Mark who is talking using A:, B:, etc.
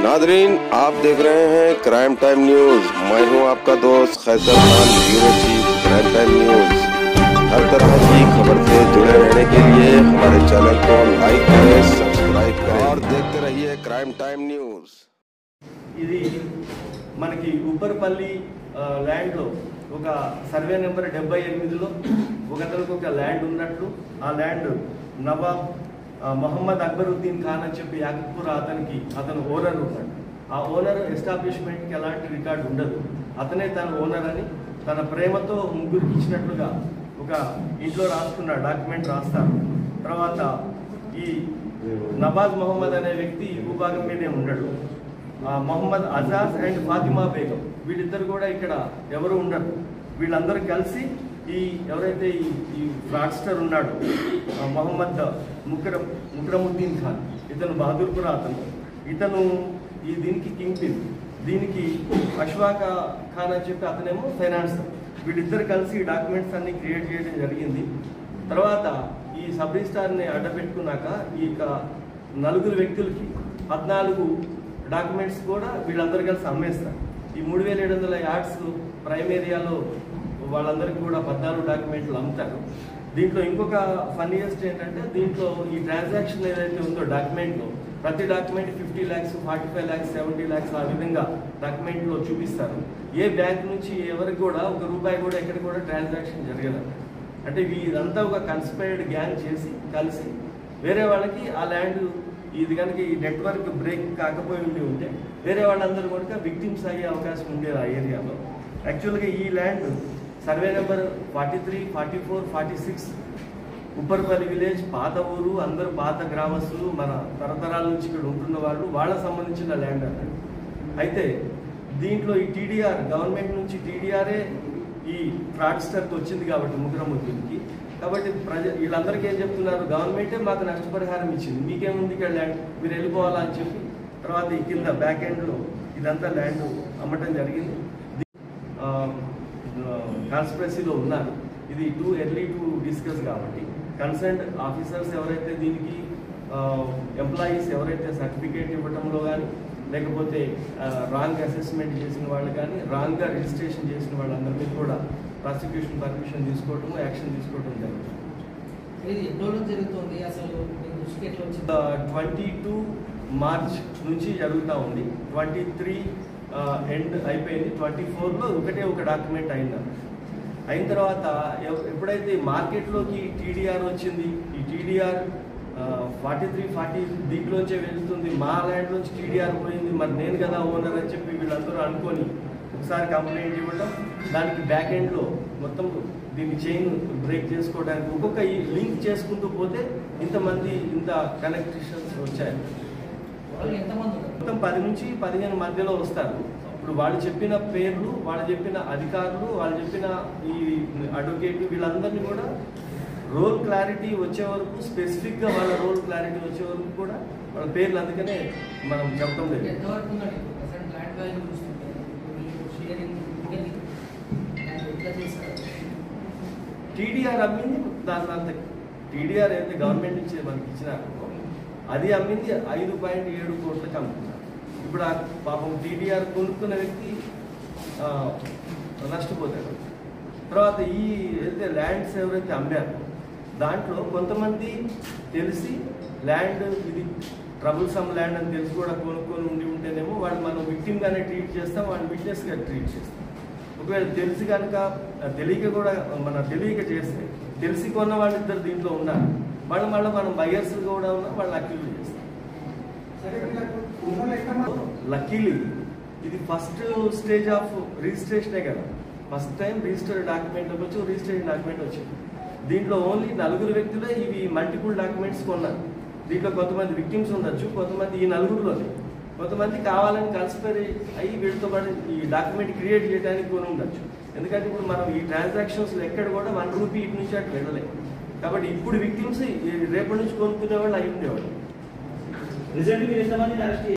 A: Nadreen, आप देख रहे हैं क्राइम टाइम न्यूज। मैं हूं आपका दोस्त Khaiser Khan, bureau chief Crime Time News. हर तरह की खबर से जुड़े रहने के लिए हमारे चैनल को लाइक करें, सब्सक्राइब करें और देखते रहिए क्राइम टाइम न्यूज।
B: ఇది మనకి ఊపర్పల్లి ల్యాండ్ లో ఒక సర్వే నెంబర్ 78లో ఒకతనికి ఒక ల్యాండ్ ఉన్నట్లు, ఆ ల్యాండ్ నవాబ్ మొహమ్మద్ అక్బరుద్దీన్ ఖాన్ అని చెప్పి యాకత్పూర్ అతను ఓనర్ ఉన్నాడు. ఆ ఓనర్ ఎస్టాబ్లిష్మెంట్కి ఎలాంటి రికార్డు ఉండదు. అతనే తన ఓనర్ అని తన ప్రేమతో ముగ్గురికి ఇచ్చినట్లుగా ఒక ఇంట్లో రాసుకున్న డాక్యుమెంట్ రాస్తారు. తర్వాత ఈ నవాజ్ మొహమ్మద్ అనే వ్యక్తి భూభాగం మీదే ఉండడు. మొహమ్మద్ అజాజ్ అండ్ ఫాతిమా బేగం వీళ్ళిద్దరు కూడా ఇక్కడ ఎవరు ఉండరు. వీళ్ళందరూ కలిసి ఎవరైతే ఈ ఫ్రాడ్స్టర్ ఉన్నాడో మొహమ్మద్ ముక్రముద్దీన్ ఖాన్, ఇతను బహదూర్పుర ఇతను దీనికి కింగ్ పిన్, దీనికి అష్వాక్ ఖాన్ అని చెప్పి అతనేమో ఫైనాన్సర్. వీళ్ళిద్దరు కలిసి ఈ డాక్యుమెంట్స్ అన్ని క్రియేట్ చేయడం జరిగింది. తర్వాత ఈ సబ్ రిజిస్ట్రార్ని అడ్డపెట్టుకున్నాక ఈ 4 వ్యక్తులకి 14 డాక్యుమెంట్స్ కూడా వీళ్ళందరూ కలిసి అమ్మేస్తారు. ఈ 3700 యార్డ్స్ ప్రైమ్ ఏరియాలో వాళ్ళందరికీ కూడా 14 డాక్యుమెంట్లు అమ్ముతారు. దీంట్లో ఇంకొక ఫన్నీయెస్ట్ ఏంటంటే, దీంట్లో ఈ ట్రాన్సాక్షన్ ఏదైతే ఉందో డాక్యుమెంట్లో ప్రతి డాక్యుమెంట్ 50 lakhs, 45 lakhs, 70 lakhs ఆ విధంగా డాక్యుమెంట్లో చూపిస్తారు. ఏ బ్యాంక్ నుంచి ఎవరికి కూడా ₹1 కూడా ఎక్కడ కూడా ట్రాన్సాక్షన్ జరగదు. అంటే వీరంతా ఒక కన్స్పైర్డ్ గ్యాంగ్ చేసి కలిసి వేరే వాళ్ళకి ఆ ల్యాండ్ ఇది కనుక ఈ నెట్వర్క్ బ్రేక్ కాకపోయి ఉంటే వేరే వాళ్ళందరూ కూడా విక్టిమ్స్ అయ్యే అవకాశం ఉండేది ఆ ఏరియాలో. యాక్చువల్గా ఈ land survey number 43, 44, 46 Upparpalli village, పాత ఊరు, అందరూ పాత గ్రామస్తులు, మన తరతరాల నుంచి ఇక్కడ ఉంటున్న వాళ్ళు, వాళ్ళకు సంబంధించిన ల్యాండ్ అన్నట్టు. అయితే దీంట్లో ఈ టీడీఆర్ గవర్నమెంట్ నుంచి టీడీఆర్ఏ ఈ ఫ్రాడ్స్టర్కి వచ్చింది కాబట్టి ముగ్గురముద్దులకి. కాబట్టి వీళ్ళందరికీ ఏం చెప్తున్నారు, గవర్నమెంటే మాకు నష్టపరిహారం ఇచ్చింది, మీకేముంది ఇక్కడ ల్యాండ్, మీరు వెళ్ళిపోవాలా అని చెప్పి తర్వాత ఈ కింద బ్యాక్ ఎండ్లో ఇదంతా ల్యాండ్ అమ్మటం జరిగింది. కాన్స్పిరసీలో ఉన్నారు. ఇది టూ ఎర్లీ టు డిస్కస్ కాబట్టి కన్సర్న్డ్ ఆఫీసర్స్ ఎవరైతే దీనికి ఎంప్లాయీస్ ఎవరైతే సర్టిఫికేట్ ఇవ్వడంలో కానీ లేకపోతే రాంగ్ అసెస్మెంట్ చేసిన వాళ్ళు కానీ రాంగ్గా రిజిస్ట్రేషన్ చేసిన వాళ్ళందరి మీద కూడా ప్రాసిక్యూషన్ పర్మిషన్ తీసుకోవడం, యాక్షన్ తీసుకోవడం జరుగుతుంది. 22 మార్చ్ నుంచి జరుగుతూ ఉంది. 23 ఎండ్ అయిపోయింది. 24లో ఒక డాక్యుమెంట్ అయిన తర్వాత ఎప్పుడైతే మార్కెట్లోకి టీడీఆర్ వచ్చింది, ఈ టీడీఆర్ 43, 40 దీంట్లోంచే వెళ్తుంది, మా ల్యాండ్లోంచి టీడీఆర్ పోయింది, మరి నేను కదా ఓనర్ అని చెప్పి వీళ్ళందరూ అనుకొని ఒకసారి కంప్లైంట్ ఇవ్వడం, దానికి బ్యాక్ ఎండ్లో మొత్తం దీన్ని చైన్ బ్రేక్ చేసుకోవడానికి ఒక్కొక్క లింక్ చేసుకుంటూ పోతే ఇంత కనెక్షన్స్ వచ్చాయి. మొత్తం 10 నుంచి 15 మధ్యలో వస్తారు. ఇప్పుడు వాళ్ళు చెప్పిన పేర్లు, వాళ్ళు చెప్పిన అధికారులు, వాళ్ళు చెప్పిన ఈ అడ్వకేట్ వీళ్ళందరినీ కూడా రోల్ క్లారిటీ వచ్చే వరకు, స్పెసిఫిక్గా వాళ్ళ రోల్ క్లారిటీ వచ్చే వరకు కూడా వాళ్ళ పేర్లు అందుకనే మనం చెప్పడం లేదు. టీడీఆర్ అమ్మింది దాని టీడీఆర్ అయితే గవర్నమెంట్ నుంచి మనకి ఇచ్చినారు, అది అమ్మింది 5.7 కోట్లకి అమ్ముతున్నారు. ఇప్పుడు ఆ పాపం టీడీఆర్ కొనుక్కున్న వ్యక్తి నష్టపోతాడు. తర్వాత ఏదైతే ల్యాండ్స్ ఎవరైతే అమ్మారో దాంట్లో కొంతమంది తెలిసి ల్యాండ్ ఇది ట్రబుల్సమ్ ల్యాండ్ అని తెలిసి కూడా కొనుక్కొని ఉంటేనేమో వాళ్ళు మనం విక్టిమ్గానే ట్రీట్ చేస్తాం, వాళ్ళు విట్నెస్గా ట్రీట్ చేస్తాం. ఒకవేళ తెలిసి కనుక తెలియక చేస్తే తెలిసి కొన్న వాళ్ళిద్దరు దీంట్లో ఉన్నారు, మళ్ళీ మనం బయర్స్ కూడా ఉన్నా వాళ్ళు అక్యూజ్ చేస్తాం. లక్కీలీ ఇది ఫస్ట్ స్టేజ్ ఆఫ్ రిజిస్ట్రేషనే కదా, ఫస్ట్ టైం రిజిస్టర్డ్ డాక్యుమెంట్ అవ్వచ్చు, రిజిస్ట్రేషన్ డాక్యుమెంట్ వచ్చింది. దీంట్లో ఓన్లీ 4 వ్యక్తులే ఇవి మల్టిపుల్ డాక్యుమెంట్స్ కొన్నారు. దీంట్లో కొంతమంది విక్టిమ్స్ ఉండొచ్చు, కొంతమంది ఈ 4లోనే కొంతమంది కావాలని కన్స్పైర్ అయ్యి వీళ్ళతో పాటు ఈ డాక్యుమెంట్ క్రియేట్ చేయడానికి కొని ఉండొచ్చు. ఎందుకంటే ఇప్పుడు మనం ఈ ట్రాన్సాక్షన్స్లో ఎక్కడ కూడా ₹1 ఇటు నుంచి అటు వెళ్ళలేదు. కాబట్టి ఇప్పుడు విక్టిమ్స్ రేపటి నుంచి కొనుక్కునే వాళ్ళు అయి ఉండేవాళ్ళు.